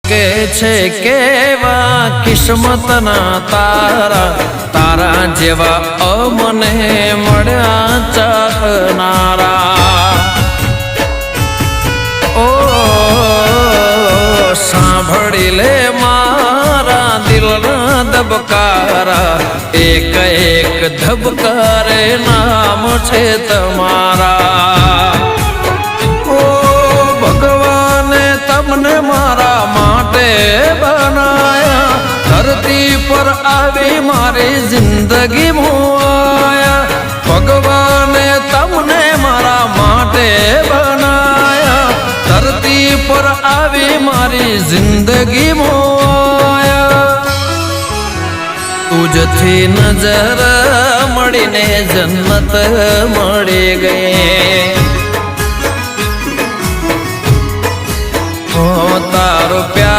કે છે કેવા કિસ્મતના તારા તારા જેવા અમને મળ્યા ચાહનારા ઓ સાંભળી લે મારા દિલના ધબકારા એક એક ધબકારે નામ છે તમારા ઓ ભગવાને તમને મારા માટે બનાયા ધરતી પર આવી મારી જિંદગી મુઆયા ભગવાને તમને મારા માટે બનાયા ધરતી પર આવી મારી જિંદગી મુઆયા તુજથી નજર મળીને જન્નત મળી ગઈ તારો પ્યાર